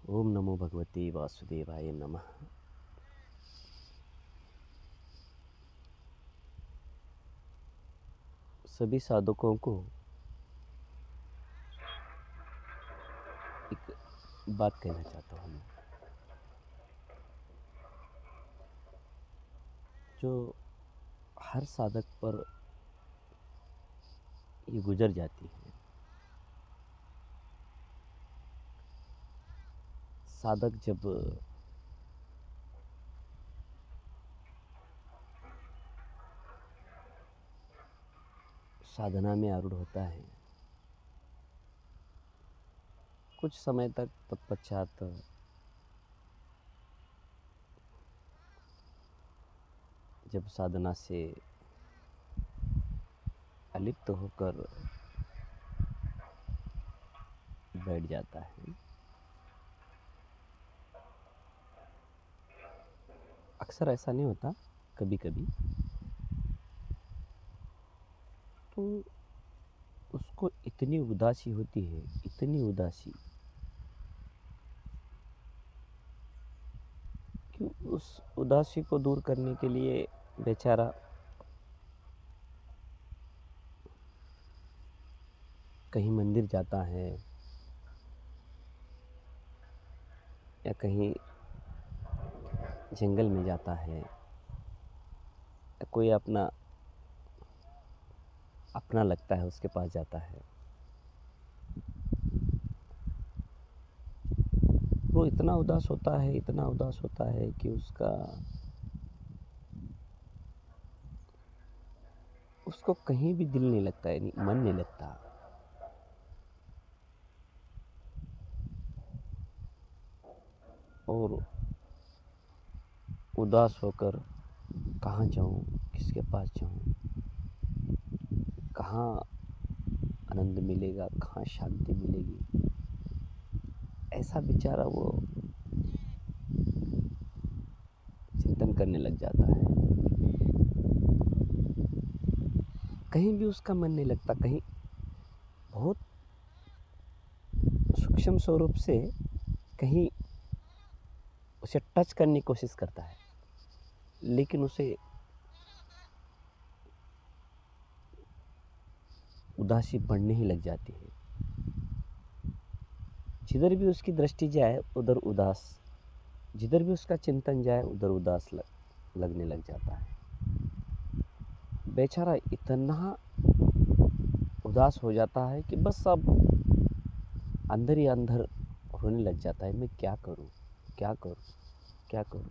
ओम नमो भगवते वासुदेवाय नमः। सभी साधकों को एक बात कहना चाहता हूँ मैं, जो हर साधक पर ये गुजर जाती है। साधक जब साधना में आरूढ़ होता है, कुछ समय तक तत्पश्चात जब साधना से अलिप्त होकर बैठ जाता है, अक्सर ऐसा नहीं होता, कभी कभी तो उसको इतनी उदासी होती है, इतनी उदासी कि उस उदासी को दूर करने के लिए बेचारा कहीं मंदिर जाता है या कहीं जंगल में जाता है या कोई अपना लगता है उसके पास जाता है। वो इतना उदास होता है, इतना उदास होता है कि उसको कहीं भी दिल नहीं लगता है, मन नहीं लगता। और उदास होकर कहाँ जाऊँ, किसके पास जाऊँ, कहाँ आनंद मिलेगा, कहाँ शांति मिलेगी, ऐसा बेचारा वो चिंतन करने लग जाता है। कहीं भी उसका मन नहीं लगता, कहीं बहुत सूक्ष्म स्वरूप से कहीं उसे टच करने की कोशिश करता है, लेकिन उसे उदासी बढ़ने ही लग जाती है। जिधर भी उसकी दृष्टि जाए उधर उदास, जिधर भी उसका चिंतन जाए उधर उदास लगने लग जाता है। बेचारा इतना उदास हो जाता है कि बस अब अंदर ही अंदर रोने लग जाता है, मैं क्या करूं, क्या करूं, क्या करूं।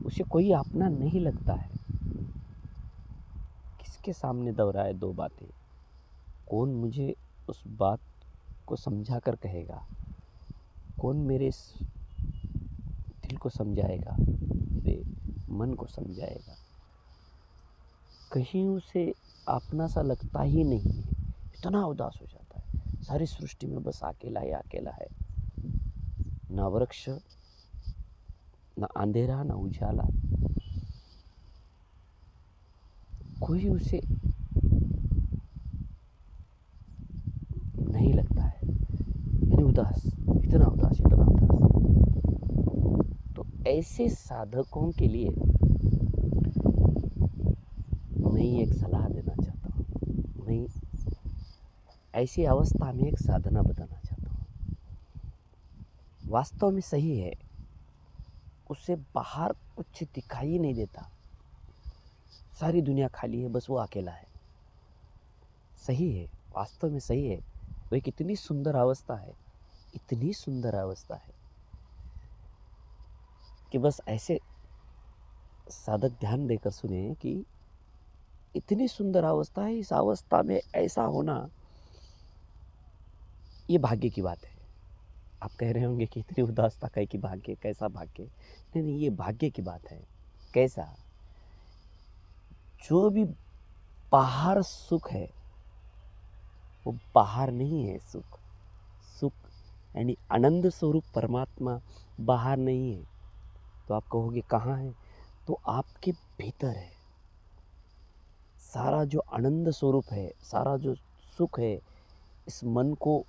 उसे कोई अपना नहीं लगता है। किसके सामने दोहराए दो बातें, कौन मुझे उस बात को समझा कर कहेगा, कौन मेरे इस दिल को समझाएगा, मेरे मन को समझाएगा। कहीं उसे अपना सा लगता ही नहीं है, इतना उदास हो जाता है। सारी सृष्टि में बस अकेला ही अकेला है, ना वृक्ष, ना अंधेरा, ना उजाला, कोई उसे नहीं लगता है। यानी उदास, इतना उदास, इतना उदास। तो ऐसे साधकों के लिए मैं एक सलाह देना चाहता हूँ। मैं ऐसी अवस्था में एक साधना बताना चाहता हूँ। वास्तव में सही है, उसे बाहर कुछ दिखाई नहीं देता, सारी दुनिया खाली है, बस वो अकेला है। सही है, वास्तव में सही है। वो एक इतनी सुंदर अवस्था है, इतनी सुंदर अवस्था है कि बस ऐसे साधक ध्यान देकर सुने कि इतनी सुंदर अवस्था है। इस अवस्था में ऐसा होना ये भाग्य की बात है। आप कह रहे होंगे कि इतनी उदासता कह की भाग्य, कैसा भाग्य? नहीं नहीं, ये भाग्य की बात है। कैसा? जो भी बाहर सुख है वो बाहर नहीं है। सुख, सुख यानी आनंद स्वरूप परमात्मा बाहर नहीं है। तो आप कहोगे कहाँ है? तो आपके भीतर है। सारा जो आनंद स्वरूप है, सारा जो सुख है, इस मन को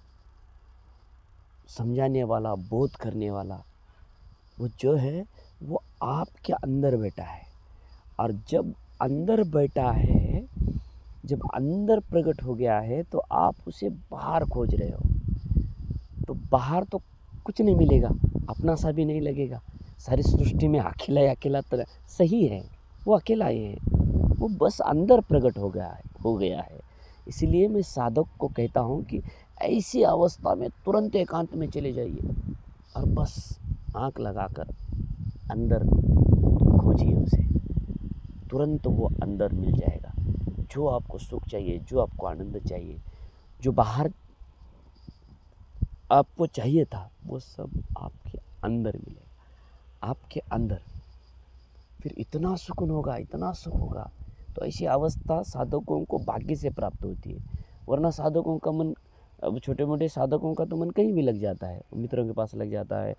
समझाने वाला, बोध करने वाला, वो जो है वो आपके अंदर बैठा है। और जब अंदर बैठा है, जब अंदर प्रकट हो गया है, तो आप उसे बाहर खोज रहे हो। तो बाहर तो कुछ नहीं मिलेगा, अपना सा भी नहीं लगेगा। सारी सृष्टि में अकेला ही अकेला तो सही है, वो अकेला ही है, वो बस अंदर प्रकट हो गया है। इसलिए मैं साधक को कहता हूँ कि ऐसी अवस्था में तुरंत एकांत में चले जाइए और बस आँख लगाकर अंदर खोजिए उसे। तुरंत वो अंदर मिल जाएगा। जो आपको सुख चाहिए, जो आपको आनंद चाहिए, जो बाहर आपको चाहिए था, वो सब आपके अंदर मिलेगा, आपके अंदर। फिर इतना सुकून होगा, इतना सुख होगा। तो ऐसी अवस्था साधकों को भाग्य से प्राप्त होती है। वरना साधकों का मन, अब छोटे मोटे साधकों का तो मन कहीं भी लग जाता है, मित्रों के पास लग जाता है,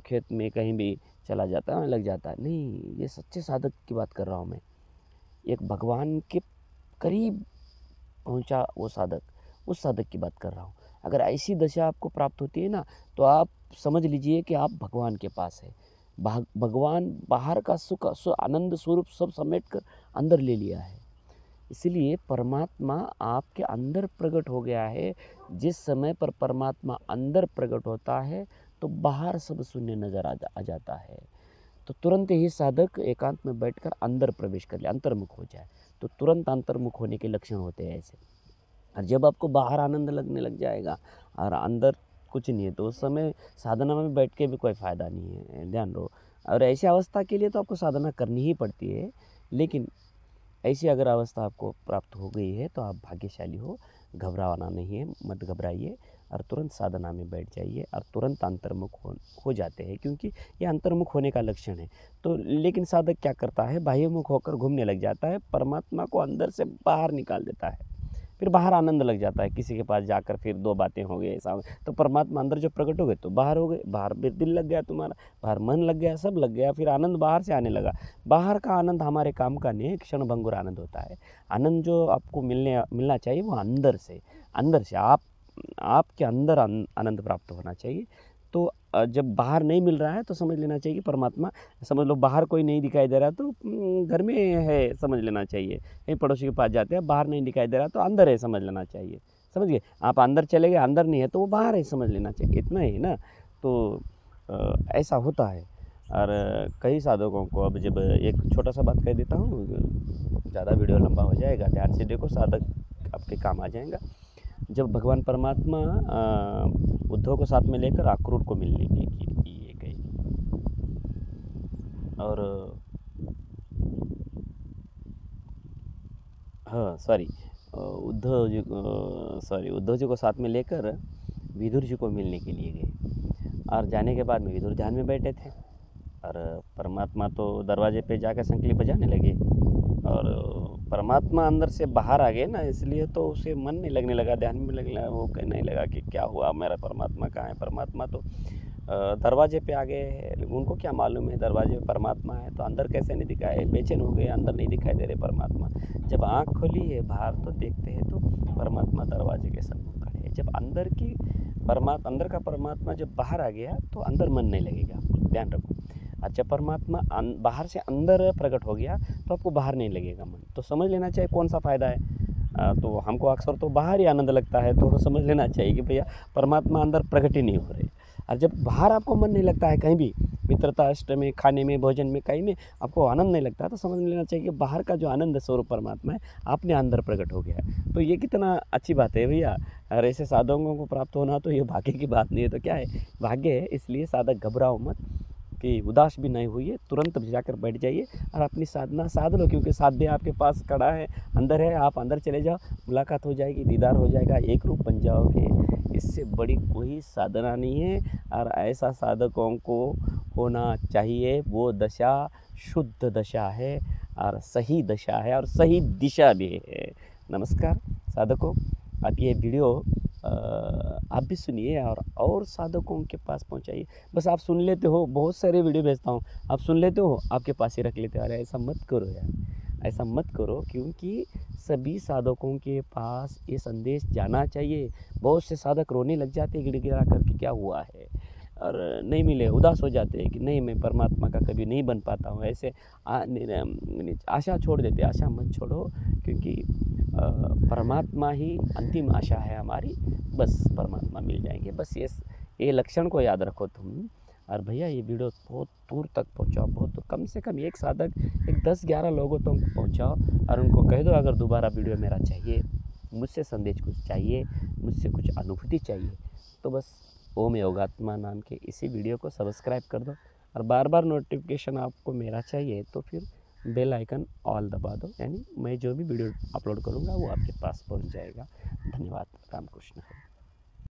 खेत में कहीं भी चला जाता है, लग जाता है। नहीं, ये सच्चे साधक की बात कर रहा हूँ मैं। एक भगवान के करीब पहुँचा वो साधक, उस साधक की बात कर रहा हूँ। अगर ऐसी दशा आपको प्राप्त होती है ना, तो आप समझ लीजिए कि आप भगवान के पास है। भगवान बाहर का सुख, आनंद स्वरूप सब समेट कर अंदर ले लिया है। इसलिए परमात्मा आपके अंदर प्रकट हो गया है। जिस समय पर परमात्मा अंदर प्रकट होता है, तो बाहर सब शून्य नजर आ जाता है। तो तुरंत ही साधक एकांत में बैठकर अंदर प्रवेश कर ले, अंतर्मुख हो जाए। तो तुरंत अंतर्मुख होने के लक्षण होते हैं ऐसे। और जब आपको बाहर आनंद लगने लग जाएगा और अंदर कुछ नहीं है, तो उस समय साधना में बैठ के भी कोई फ़ायदा नहीं है, ध्यान रहो। और ऐसी अवस्था के लिए तो आपको साधना करनी ही पड़ती है। लेकिन ऐसी अगर अवस्था आपको प्राप्त हो गई है, तो आप भाग्यशाली हो। घबराना नहीं है, मत घबराइए और तुरंत साधना में बैठ जाइए और तुरंत अंतर्मुख हो जाते हैं, क्योंकि ये अंतर्मुख होने का लक्षण है। तो लेकिन साधक क्या करता है, बाह्यमुख होकर घूमने लग जाता है, परमात्मा को अंदर से बाहर निकाल देता है। फिर बाहर आनंद लग जाता है, किसी के पास जाकर फिर दो बातें हो गई ऐसा, तो परमात्मा अंदर जो प्रकट हो गए तो बाहर हो गए, बाहर फिर दिल लग गया तुम्हारा, बाहर मन लग गया, सब लग गया, फिर आनंद बाहर से आने लगा। बाहर का आनंद हमारे काम का नहीं है, क्षण भंगुर आनंद होता है। आनंद जो आपको मिलना चाहिए वो अंदर से आपके अंदर आनंद प्राप्त होना चाहिए। तो जब बाहर नहीं मिल रहा है, तो समझ लेना चाहिए कि परमात्मा, समझ लो बाहर कोई नहीं दिखाई दे रहा, तो घर में है समझ लेना चाहिए। कहीं पड़ोसी के पास जाते हैं, बाहर नहीं दिखाई दे रहा, तो अंदर है समझ लेना चाहिए। समझ गए? आप अंदर चले गए, अंदर नहीं है तो वो बाहर है समझ लेना चाहिए, इतना ही ना। तो ऐसा होता है। और कई साधकों को, अब जब एक छोटा सा बात कह देता हूँ, ज़्यादा वीडियो लंबा हो जाएगा, ध्यान से देखो, साधक आपके काम आ जाएगा। जब भगवान परमात्मा उद्धव को साथ में लेकर अक्रूर को मिलने के लिए गए, और हाँ सॉरी, उद्धव जी को साथ में लेकर विदुर जी को मिलने के लिए गए। और जाने के बाद में विदुर ध्यान में बैठे थे, और परमात्मा तो दरवाजे पे जाकर शंखली बजाने लगे। और परमात्मा अंदर से बाहर आ गए ना, इसलिए तो उसे मन नहीं लगने लगा, ध्यान में लगने लगा, वो कहने लगा कि क्या हुआ, मेरा परमात्मा कहाँ है। परमात्मा तो दरवाजे पे आ गए हैं, उनको क्या मालूम है दरवाजे पे परमात्मा है, तो अंदर कैसे नहीं दिखाए, बेचैन हो गए, अंदर नहीं दिखाई दे रहे परमात्मा। जब आँख खोली है बाहर, तो देखते हैं तो परमात्मा दरवाजे के सम्मुख खड़े हैं। जब अंदर का परमात्मा जब बाहर आ गया, तो अंदर मन नहीं लगेगा, ध्यान रखो। अच्छा, परमात्मा बाहर से अंदर प्रकट हो गया, तो आपको बाहर नहीं लगेगा मन। तो समझ लेना चाहिए कौन सा फ़ायदा है। तो हमको अक्सर तो बाहर ही आनंद लगता है, तो समझ लेना चाहिए कि भैया परमात्मा अंदर प्रकट ही नहीं हो रहे। और जब बाहर आपको मन नहीं लगता है, कहीं भी मित्रता अष्ट में, खाने में, भोजन में, कहीं में आपको आनंद नहीं लगता, तो समझ लेना चाहिए कि बाहर का जो आनंद स्वरूप परमात्मा है, आपने अंदर प्रकट हो गया है। तो ये कितना अच्छी बात है भैया। और ऐसे साधकों को प्राप्त होना, तो ये भाग्य की बात नहीं है, तो क्या है, भाग्य है। इसलिए साधक घबराओ मत, कि उदास भी नहीं हुई है, तुरंत जाकर बैठ जाइए और अपनी साधना साध लो, क्योंकि साध्य आपके पास खड़ा है, अंदर है। आप अंदर चले जाओ, मुलाकात हो जाएगी, दीदार हो जाएगा, एक रूप बन जाओगे। इससे बड़ी कोई साधना नहीं है, और ऐसा साधकों को होना चाहिए। वो दशा शुद्ध दशा है, और सही दशा है, और सही दिशा भी है। नमस्कार साधकों, आप ये वीडियो आप भी सुनिए और साधकों के पास पहुंचाइए। बस आप सुन लेते हो, बहुत सारे वीडियो भेजता हूँ, आप सुन लेते हो, आपके पास ही रख लेते हो। अरे ऐसा मत करो यार, ऐसा मत करो, क्योंकि सभी साधकों के पास ये संदेश जाना चाहिए। बहुत से साधक रोने लग जाते हैं गिड़गिड़ा करके, क्या हुआ है, और नहीं मिले उदास हो जाते हैं कि नहीं मैं परमात्मा का कभी नहीं बन पाता हूँ। ऐसे आशा छोड़ देते। आशा मत छोड़ो, क्योंकि परमात्मा ही अंतिम आशा है हमारी। बस परमात्मा मिल जाएंगे, बस ये लक्षण को याद रखो तुम। और भैया ये वीडियो बहुत दूर तक पहुँचाओ, बहुत कम से कम एक साधक, एक 10-11 लोगों तक पहुँचाओ, और उनको कह दो अगर दोबारा वीडियो मेरा चाहिए, मुझसे संदेश कुछ चाहिए, मुझसे कुछ अनुभूति चाहिए, तो बस ओम योगात्मा नाम के इसी वीडियो को सब्सक्राइब कर दो। और बार बार नोटिफिकेशन आपको मेरा चाहिए तो फिर बेल आइकन ऑल दबा दो, यानी मैं जो भी वीडियो अपलोड करूँगा वो आपके पास पहुँच जाएगा। धन्यवाद। रामकृष्ण।